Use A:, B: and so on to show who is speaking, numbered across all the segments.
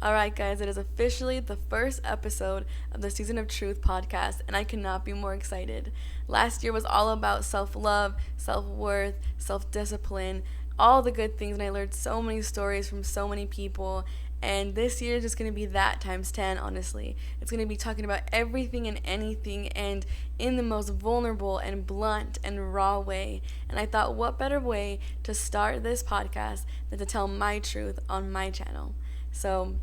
A: Alright, guys, it is officially the first episode of the Season of Truth podcast, and I cannot be more excited. Last year was all about self love, self worth, self discipline, all the good things, and I learned so many stories from so many people. And this year is just going to be that times 10, honestly. It's going to be talking about everything and anything, and in the most vulnerable and blunt and raw way. And I thought, what better way to start this podcast than to tell my truth on my channel? So,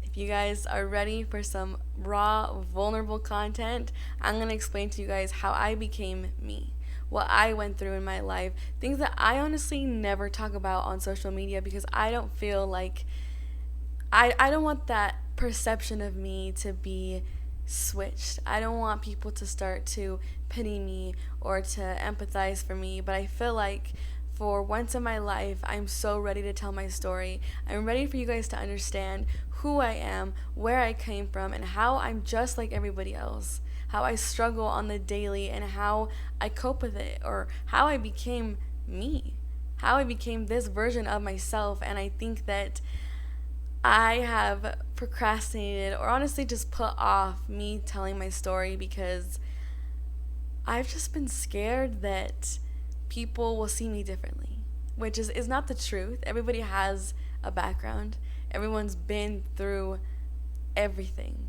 A: if you guys are ready for some raw, vulnerable content, I'm going to explain to you guys how I became me, what I went through in my life, things that I honestly never talk about on social media because I don't feel like I don't want that perception of me to be switched. I don't want people to start to pity me or to empathize for me, but I feel like for once in my life, I'm so ready to tell my story. I'm ready for you guys to understand who I am, where I came from, and how I'm just like everybody else. How I struggle on the daily and how I cope with it, or how I became me. How I became this version of myself. And I think that I have procrastinated or honestly just put off me telling my story because I've just been scared that people will see me differently, which is not the truth. Everybody has a background. Everyone's been through everything.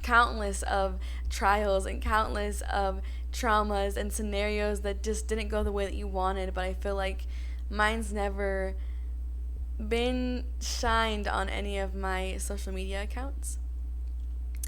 A: Countless of trials and countless of traumas and scenarios that just didn't go the way that you wanted, but I feel like mine's never been shined on any of my social media accounts.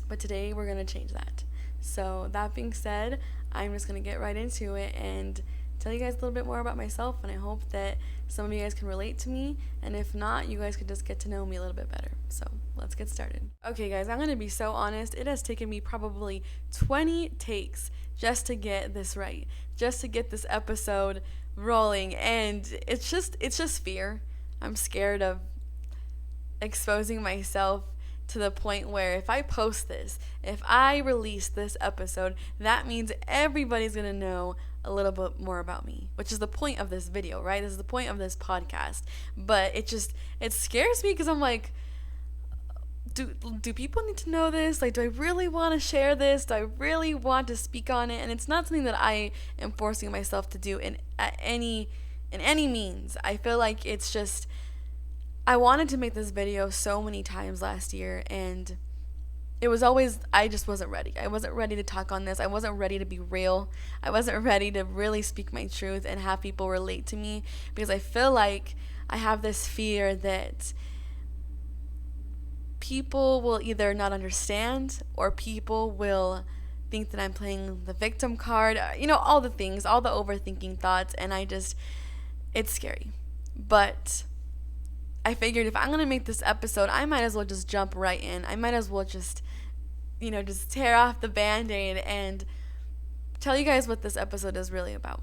A: But today we're going to change that. So that being said, I'm just going to get right into it and tell you guys a little bit more about myself, and I hope that some of you guys can relate to me, and if not, you guys could just get to know me a little bit better. So let's get started. Okay guys, I'm going to be so honest. It has taken me probably 20 takes just to get this right, just to get this episode rolling, and it's just fear. I'm scared of exposing myself to the point where if I post this, if I release this episode, that means everybody's going to know a little bit more about me, which is the point of this video, right? This is the point of this podcast. But it scares me because I'm like, do people need to know this? Like, do I really want to share this? Do I really want to speak on it? And it's not something that I am forcing myself to do in any means. I feel like it's just, I wanted to make this video so many times last year, and it was always, I just wasn't ready. I wasn't ready to talk on this. I wasn't ready to be real. I wasn't ready to really speak my truth and have people relate to me, because I feel like I have this fear that people will either not understand or people will think that I'm playing the victim card, all the things, all the overthinking thoughts, and it's scary. But I figured if I'm going to make this episode, I might as well just jump right in. I might as well just tear off the Band-Aid and tell you guys what this episode is really about.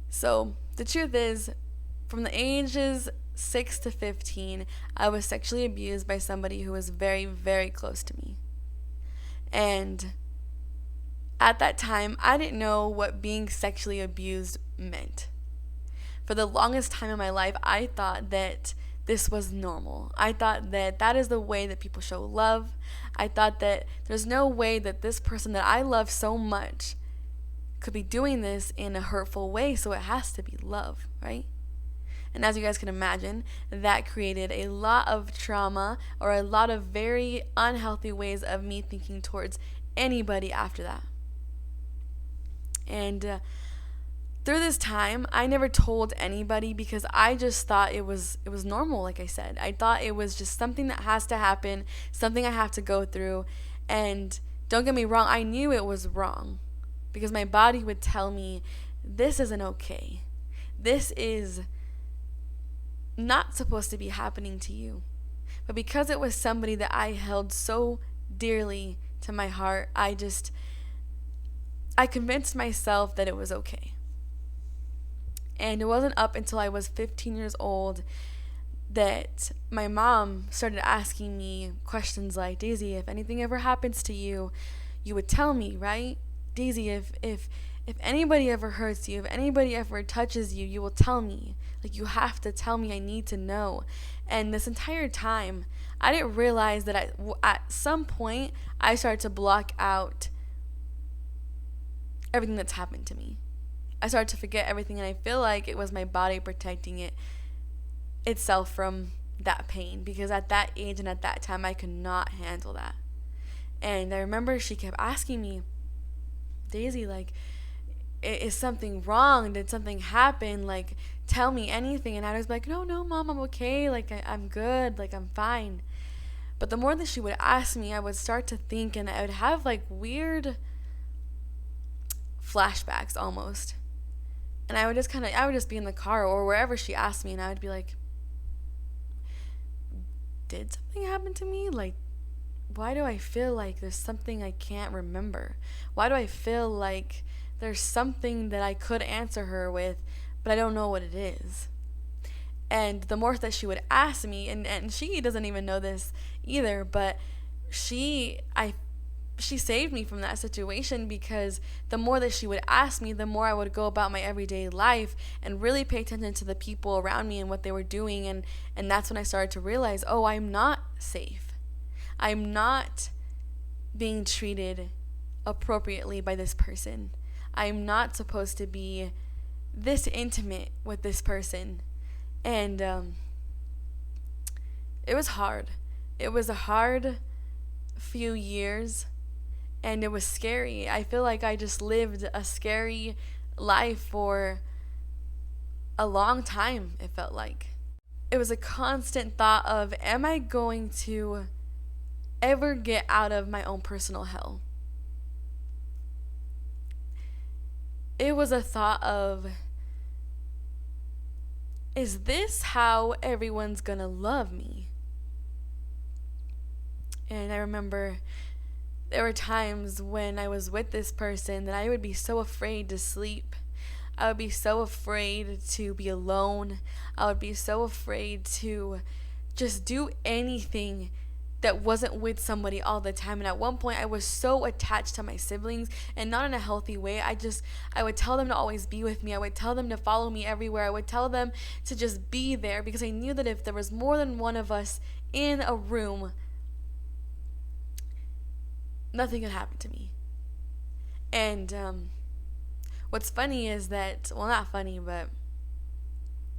A: So, the truth is, from the ages 6 to 15, I was sexually abused by somebody who was very, very close to me. And at that time, I didn't know what being sexually abused meant. For the longest time in my life, I thought that this was normal. I thought that that is the way that people show love. I thought that there's no way that this person that I love so much could be doing this in a hurtful way, so it has to be love, right? And as you guys can imagine, that created a lot of trauma or a lot of very unhealthy ways of me thinking towards anybody after that. And through this time, I never told anybody because I just thought it was normal, like I said. I thought it was just something that has to happen, something I have to go through. And don't get me wrong, I knew it was wrong because my body would tell me, this isn't okay. This is not supposed to be happening to you. But because it was somebody that I held so dearly to my heart, I convinced myself that it was okay. And it wasn't up until I was 15 years old that my mom started asking me questions like, Daisy, if anything ever happens to you, you would tell me, right? Daisy, if anybody ever hurts you, if anybody ever touches you, you will tell me. Like, you have to tell me. I need to know. And this entire time, I didn't realize that at some point, I started to block out everything that's happened to me. I started to forget everything, and I feel like it was my body protecting itself from that pain, because at that age and at that time, I could not handle that. And I remember she kept asking me, Daisy, like, is something wrong? Did something happen? Like, tell me anything. And I was like, no, Mom, I'm okay. Like, I'm good. Like, I'm fine. But the more that she would ask me, I would start to think, and I would have like weird flashbacks almost. And I would just be in the car or wherever she asked me, and I would be like, did something happen to me? Like, why do I feel like there's something I can't remember? Why do I feel like there's something that I could answer her with, but I don't know what it is? And the more that she would ask me, and she doesn't even know this either, but she saved me from that situation, because the more that she would ask me, the more I would go about my everyday life and really pay attention to the people around me and what they were doing. And that's when I started to realize, oh, I'm not safe. I'm not being treated appropriately by this person. I'm not supposed to be this intimate with this person. And it was hard. It was a hard few years, and it was scary. I feel like I just lived a scary life for a long time, it felt like. It was a constant thought of, am I going to ever get out of my own personal hell? It was a thought of, is this how everyone's gonna love me? And I remember there were times when I was with this person that I would be so afraid to sleep. I would be so afraid to be alone. I would be so afraid to just do anything that wasn't with somebody all the time. And at one point, I was so attached to my siblings, and not in a healthy way. I would tell them to always be with me. I would tell them to follow me everywhere. I would tell them to just be there, because I knew that if there was more than one of us in a room, nothing could happen to me. And what's funny is that, well, not funny, but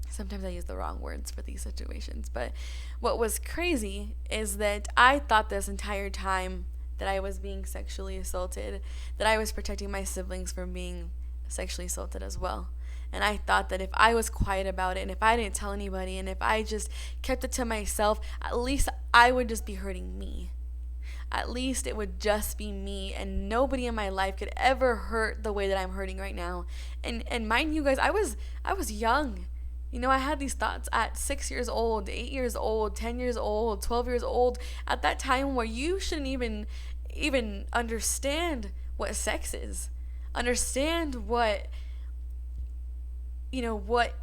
A: sometimes I use the wrong words for these situations. But what was crazy is that I thought this entire time that I was being sexually assaulted, that I was protecting my siblings from being sexually assaulted as well. And I thought that if I was quiet about it, and if I didn't tell anybody, and if I just kept it to myself, at least I would just be hurting me. At least it would just be me, and nobody in my life could ever hurt the way that I'm hurting right now. And mind you guys, I was young. You know, I had these thoughts at 6 years old, 8 years old, 10 years old, 12 years old, at that time where you shouldn't even understand what sex is. Understand what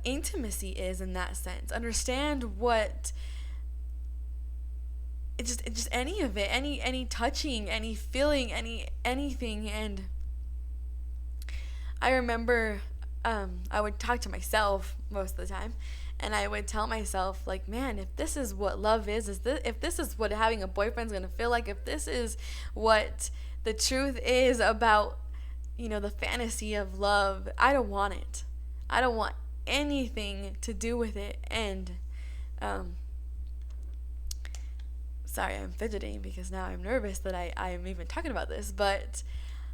A: intimacy is in that sense. Understand what just any of it, any touching, any feeling, anything. And I remember I would talk to myself most of the time, and I would tell myself, like, man, if this is what love is if this is what having a boyfriend's gonna feel like, if this is what the truth is about, the fantasy of love, I don't want it. I don't want anything to do with it. And sorry, I'm fidgeting because now I'm nervous that I am even talking about this, but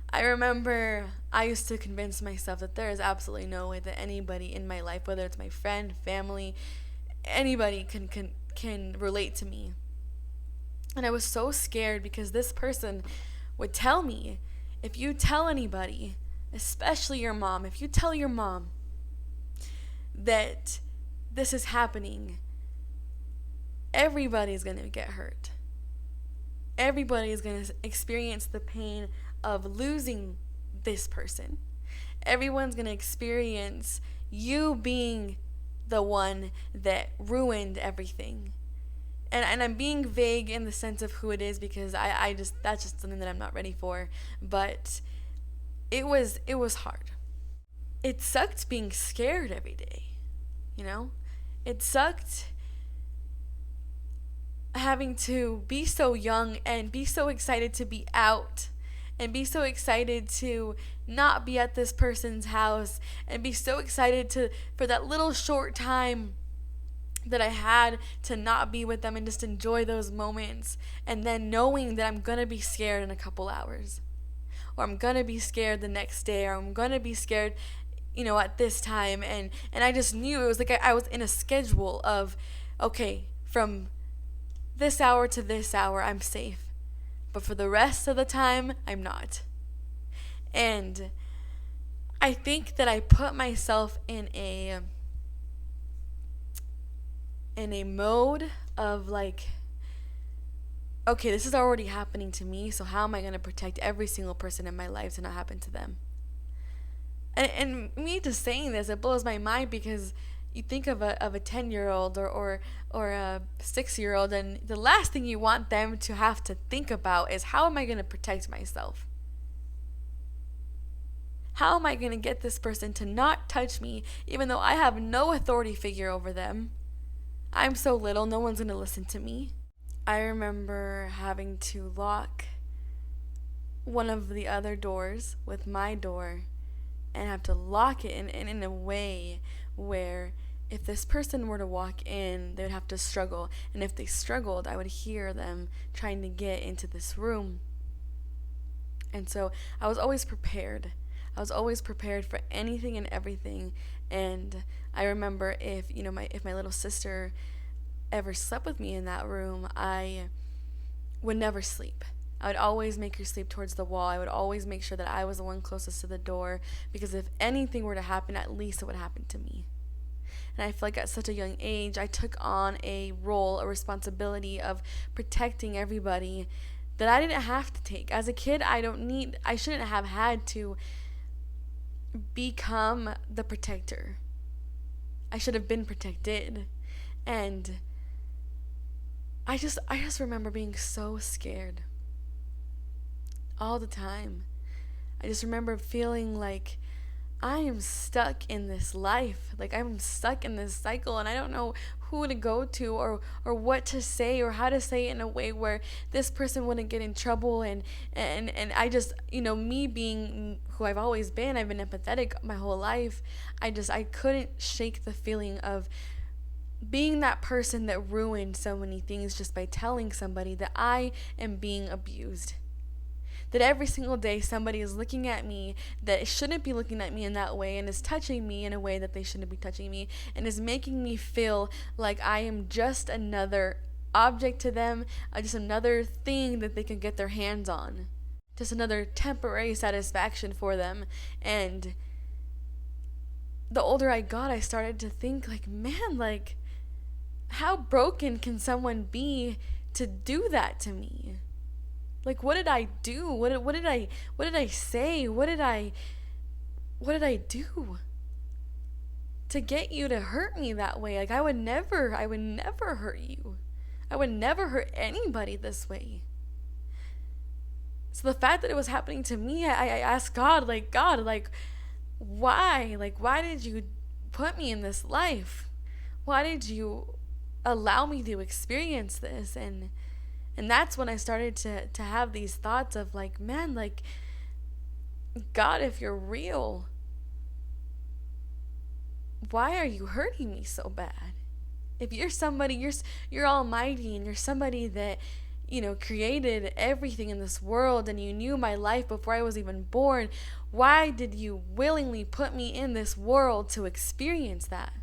A: I remember I used to convince myself that there is absolutely no way that anybody in my life, whether it's my friend, family, anybody can relate to me. And I was so scared because this person would tell me, if you tell anybody, especially your mom, if you tell your mom that this is happening, everybody's going to get hurt. Everybody is going to experience the pain of losing this person. Everyone's going to experience you being the one that ruined everything. And I'm being vague in the sense of who it is, because that's just something that I'm not ready for. But it was hard. It sucked being scared every day, It sucked having to be so young and be so excited to be out and be so excited to not be at this person's house and be so excited to for that little short time that I had to not be with them and just enjoy those moments, and then knowing that I'm going to be scared in a couple hours, or I'm going to be scared the next day, or I'm going to be scared at this time. And I just knew it was like I was in a schedule of, okay, from this hour to this hour I'm safe, but for the rest of the time I'm not. And I think that I put myself in a mode of like, okay, this is already happening to me, so how am I going to protect every single person in my life to not happen to them? And me just saying this, it blows my mind, because you think of a 10-year-old or a 6-year-old, and the last thing you want them to have to think about is, how am I going to protect myself? How am I going to get this person to not touch me, even though I have no authority figure over them? I'm so little, no one's going to listen to me. I remember having to lock one of the other doors with my door, and have to lock it in a way where if this person were to walk in, they would have to struggle. And if they struggled, I would hear them trying to get into this room. And so I was always prepared. I was always prepared for anything and everything. And I remember if my little sister ever slept with me in that room, I would never sleep. I would always make her sleep towards the wall. I would always make sure that I was the one closest to the door, because if anything were to happen, at least it would happen to me. And I feel like at such a young age, I took on a role, a responsibility of protecting everybody that I didn't have to take. As a kid, I shouldn't have had to become the protector. I should have been protected. And I just remember being so scared all the time. I just remember feeling like I am stuck in this life. Like I'm stuck in this cycle, and I don't know who to go to or what to say or how to say it in a way where this person wouldn't get in trouble. And I just, me being who I've always been, I've been empathetic my whole life. I couldn't shake the feeling of being that person that ruined so many things just by telling somebody that I am being abused. That every single day somebody is looking at me that shouldn't be looking at me in that way, and is touching me in a way that they shouldn't be touching me, and is making me feel like I am just another object to them, just another thing that they can get their hands on, just another temporary satisfaction for them. And the older I got, I started to think like, man, like, how broken can someone be to do that to me? Like, what did I do? What did I say? What did I do to get you to hurt me that way? Like, I would never hurt you. I would never hurt anybody this way. So the fact that it was happening to me, I asked God, like, why? Like, why did you put me in this life? Why did you allow me to experience this? And that's when I started to have these thoughts of like, man, like, God, if you're real, why are you hurting me so bad? If you're somebody, you're almighty, and you're somebody that, created everything in this world, and you knew my life before I was even born, why did you willingly put me in this world to experience that?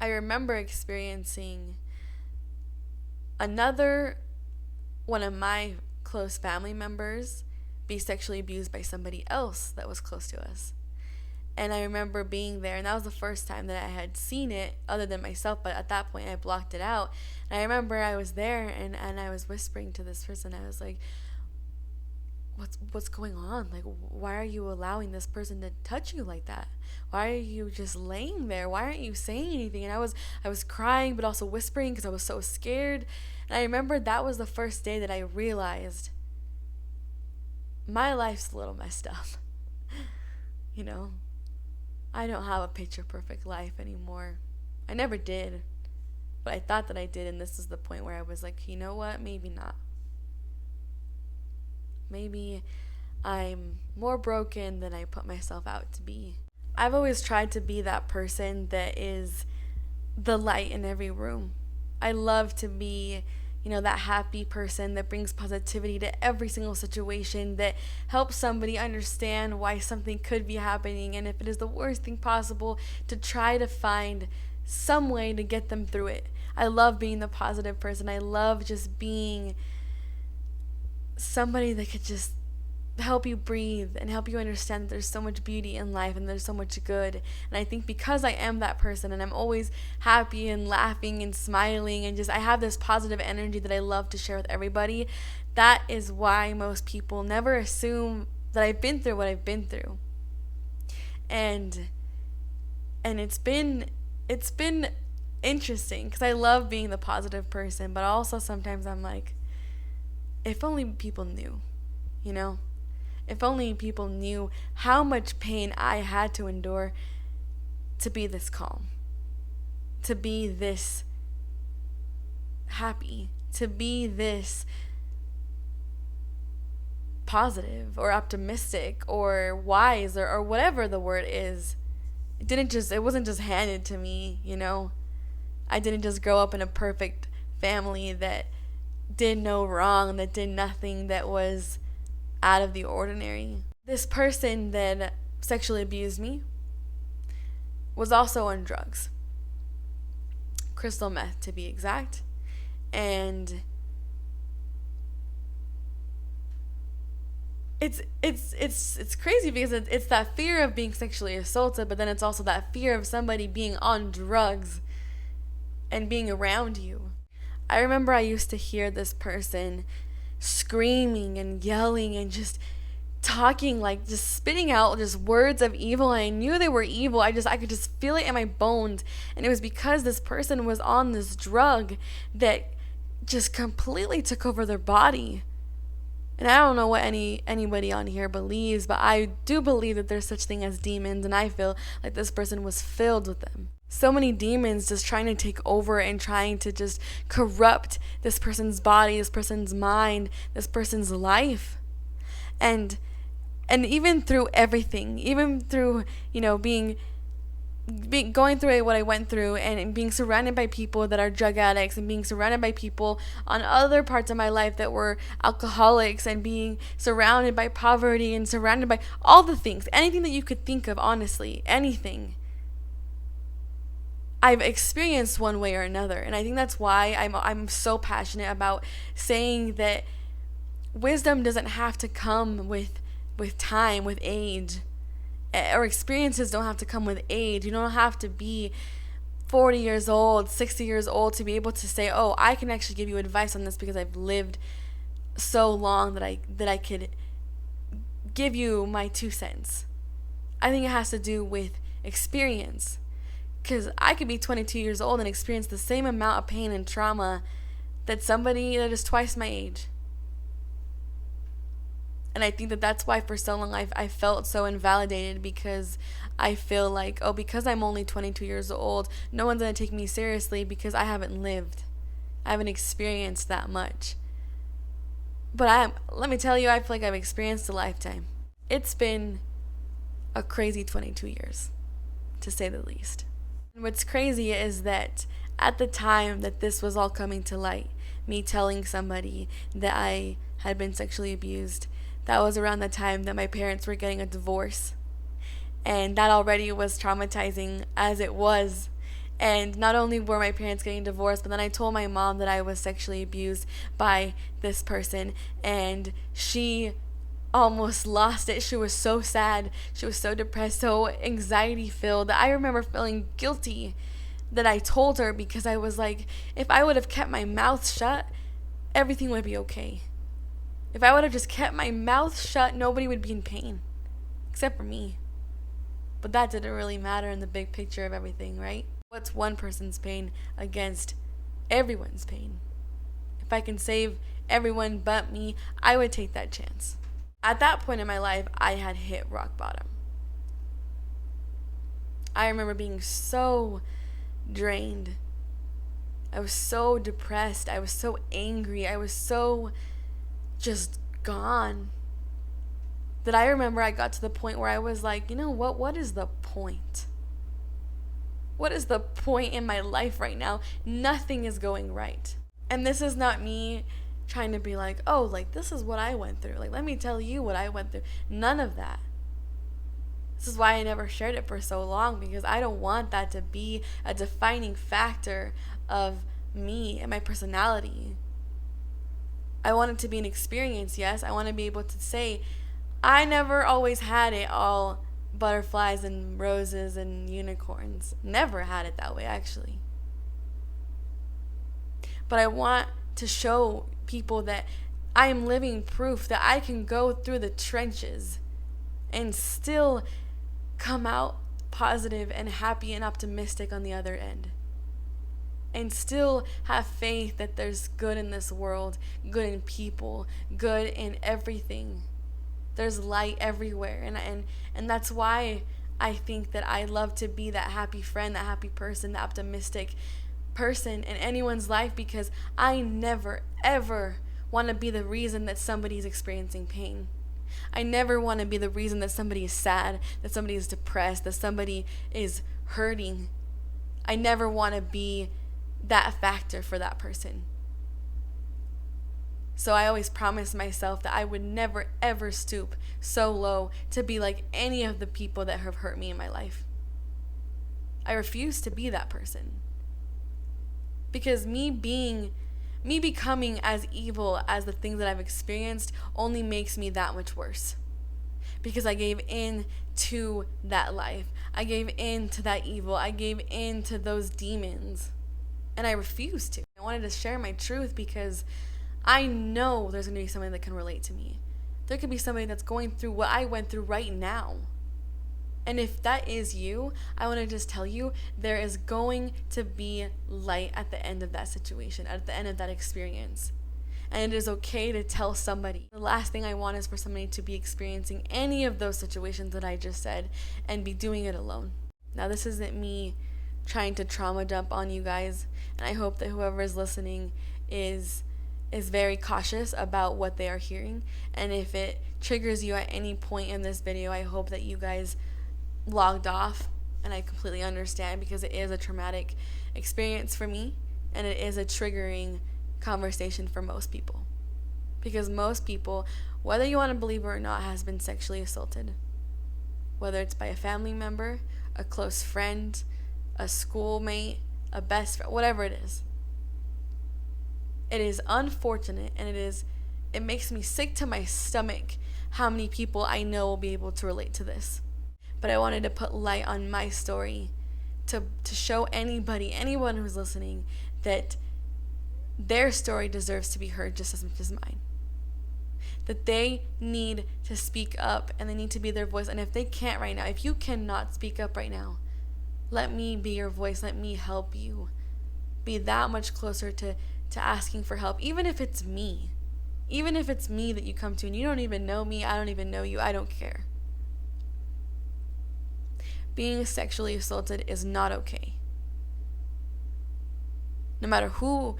A: I remember experiencing another one of my close family members be sexually abused by somebody else that was close to us. And I remember being there, and that was the first time that I had seen it other than myself, but at that point I blocked it out. And I remember I was there, and I was whispering to this person. I was like, what's going on? Like, why are you allowing this person to touch you like that? Why are you just laying there? Why aren't you saying anything? And I was crying, but also whispering because I was so scared. And I remember that was the first day that I realized my life's a little messed up. I don't have a picture perfect life anymore. I never did. but I thought that I did, and this is the point where I was like, you know what, maybe not. Maybe I'm more broken than I put myself out to be. I've always tried to be that person that is the light in every room. I love to be, that happy person that brings positivity to every single situation, that helps somebody understand why something could be happening, and if it is the worst thing possible, to try to find some way to get them through it. I love being the positive person. I love just being somebody that could just help you breathe and help you understand that there's so much beauty in life and there's so much good. And I think because I am that person and I'm always happy and laughing and smiling and just I have this positive energy that I love to share with everybody, that is why most people never assume that I've been through what I've been through. And it's been interesting because I love being the positive person, but also sometimes I'm like, if only people knew, If only people knew how much pain I had to endure to be this calm, to be this happy, to be this positive or optimistic or wise or whatever the word is. It wasn't just handed to me, I didn't just grow up in a perfect family that did no wrong, that did nothing that was out of the ordinary. This person that sexually abused me was also on drugs, crystal meth to be exact, and it's crazy because it's that fear of being sexually assaulted, but then it's also that fear of somebody being on drugs and being around you. I remember I used to hear this person screaming and yelling and just talking, like just spitting out just words of evil, and I knew they were evil. I could just feel it in my bones, and it was because this person was on this drug that just completely took over their body. And I don't know what anybody on here believes, but I do believe that there's such thing as demons, and I feel like this person was filled with them. So many demons just trying to take over and trying to just corrupt this person's body, this person's mind, this person's life. And even through everything, even through, being going through what I went through and being surrounded by people that are drug addicts and being surrounded by people on other parts of my life that were alcoholics and being surrounded by poverty and surrounded by all the things, anything that you could think of, honestly, anything. I've experienced one way or another, and I think that's why I'm so passionate about saying that wisdom doesn't have to come with time, with age, or experiences don't have to come with age. You don't have to be 40 years old, 60 years old to be able to say, oh, I can actually give you advice on this because I've lived so long that I could give you my 2 cents. I think it has to do with experience. Because I could be 22 years old and experience the same amount of pain and trauma that somebody that is twice my age. And I think that that's why for so long I felt so invalidated, because I feel like, oh, because I'm only 22 years old, no one's going to take me seriously because I haven't lived. I haven't experienced that much. But let me tell you, I feel like I've experienced a lifetime. It's been a crazy 22 years, to say the least. What's crazy is that at the time that this was all coming to light, me telling somebody that I had been sexually abused, that was around the time that my parents were getting a divorce. And that already was traumatizing as it was. And not only were my parents getting divorced, but then I told my mom that I was sexually abused by this person, and she almost lost it. She was so sad. She was so depressed, so anxiety filled. I remember feeling guilty that I told her, because I was like, if I would have kept my mouth shut, everything would be okay. If I would have just kept my mouth shut, nobody would be in pain, except for me. But that didn't really matter in the big picture of everything, right? What's one person's pain against everyone's pain? If I can save everyone but me, I would take that chance. At that point in my life, I had hit rock bottom. I remember being so drained. I was so depressed. I was so angry. I was so just gone that I remember I got to the point where I was like, you know what? What is the point? What is the point in my life right now? Nothing is going right. And this is not me trying to be like, oh, like this is what I went through. Like, let me tell you what I went through. None of that. This is why I never shared it for so long, because I don't want that to be a defining factor of me and my personality. I want it to be an experience, yes. I want to be able to say, I never always had it all butterflies and roses and unicorns. Never had it that way, actually. But I want to show people that I am living proof that I can go through the trenches and still come out positive and happy and optimistic on the other end. And still have faith that there's good in this world, good in people, good in everything. There's light everywhere. And that's why I think that I love to be that happy friend, that happy person, that optimistic person in anyone's life, because I never, ever want to be the reason that somebody's experiencing pain. I never want to be the reason that somebody is sad, that somebody is depressed, that somebody is hurting. I never want to be that factor for that person. So I always promised myself that I would never ever stoop so low to be like any of the people that have hurt me in my life. I refuse to be that person. Because me becoming as evil as the things that I've experienced only makes me that much worse. Because I gave in to that life. I gave in to that evil. I gave in to those demons. And I refused to. I wanted to share my truth because I know there's going to be somebody that can relate to me. There could be somebody that's going through what I went through right now. And if that is you, I want to just tell you, there is going to be light at the end of that situation, at the end of that experience. And it is okay to tell somebody. The last thing I want is for somebody to be experiencing any of those situations that I just said and be doing it alone. Now, this isn't me trying to trauma dump on you guys, and I hope that whoever is listening is very cautious about what they are hearing. And if it triggers you at any point in this video, I hope that you guys logged off, and I completely understand, because it is a traumatic experience for me, and it is a triggering conversation for most people, because most people, whether you want to believe it or not, has been sexually assaulted, whether it's by a family member, a close friend, a schoolmate, a best friend, whatever it is. It is unfortunate, and it makes me sick to my stomach how many people I know will be able to relate to this. But I wanted to put light on my story to show anyone who's listening, that their story deserves to be heard just as much as mine. That they need to speak up, and they need to be their voice. And if they can't right now, if you cannot speak up right now, let me be your voice. Let me help you be that much closer to asking for help. Even if it's me that you come to and you don't even know me, I don't even know you, I don't care. Being sexually assaulted is not okay. No matter who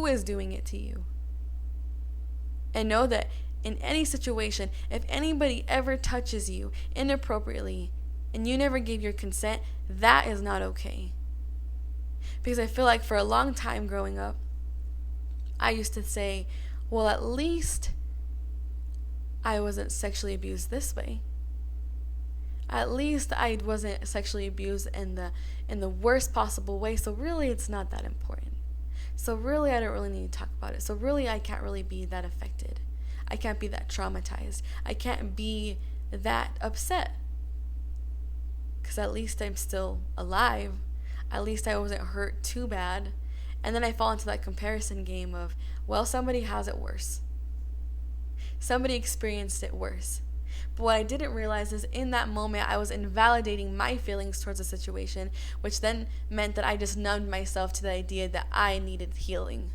A: is doing it to you. And know that in any situation, if anybody ever touches you inappropriately and you never gave your consent, that is not okay. Because I feel like for a long time growing up, I used to say, well, at least I wasn't sexually abused this way. At least I wasn't sexually abused in the worst possible way, so really it's not that important. So really I don't really need to talk about it. So really I can't really be that affected. I can't be that traumatized. I can't be that upset. Because at least I'm still alive. At least I wasn't hurt too bad. And then I fall into that comparison game of, well, somebody has it worse. Somebody experienced it worse. But what I didn't realize is in that moment, I was invalidating my feelings towards the situation, which then meant that I just numbed myself to the idea that I needed healing.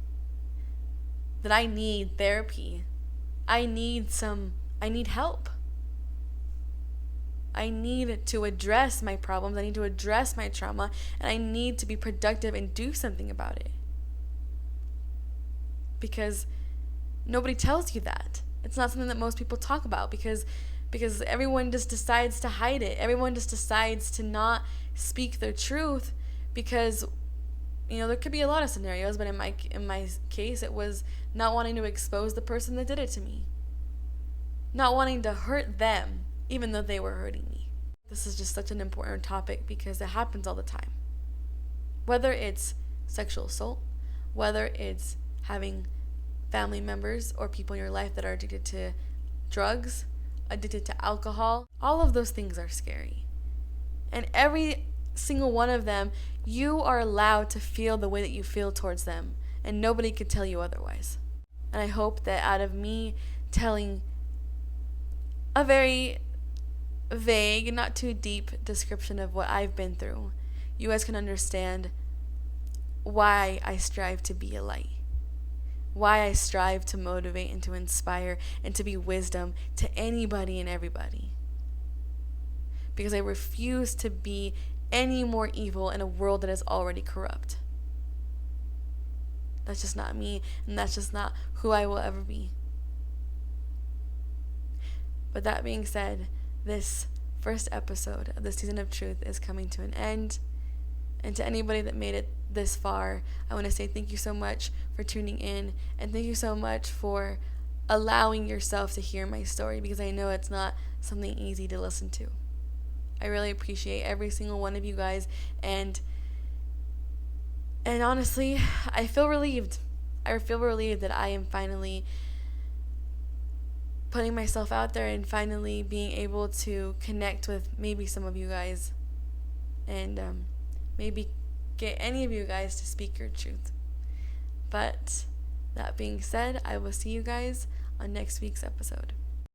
A: That I need therapy. I need help. I need to address my problems. I need to address my trauma. And I need to be productive and do something about it. because nobody tells you that. It's not something that most people talk about because everyone just decides to hide it. Everyone just decides to not speak their truth because there could be a lot of scenarios, but in my case it was not wanting to expose the person that did it to me. Not wanting to hurt them even though they were hurting me. This is just such an important topic because it happens all the time. Whether it's sexual assault, whether it's having family members or people in your life that are addicted to drugs, addicted to alcohol, all of those things are scary. And every single one of them, you are allowed to feel the way that you feel towards them, and nobody can tell you otherwise. And I hope that out of me telling a very vague, not too deep description of what I've been through, you guys can understand why I strive to be a light. Why I strive to motivate and to inspire and to be wisdom to anybody and everybody. Because I refuse to be any more evil in a world that is already corrupt. That's just not me, and that's just not who I will ever be. But that being said, this first episode of the Season of Truth is coming to an end. And to anybody that made it this far, I want to say thank you so much for tuning in, and thank you so much for allowing yourself to hear my story, because I know it's not something easy to listen to. I really appreciate every single one of you guys, and honestly, I feel relieved. I feel relieved that I am finally putting myself out there and finally being able to connect with maybe some of you guys, and maybe get any of you guys to speak your truth. But that being said, I will see you guys on next week's episode.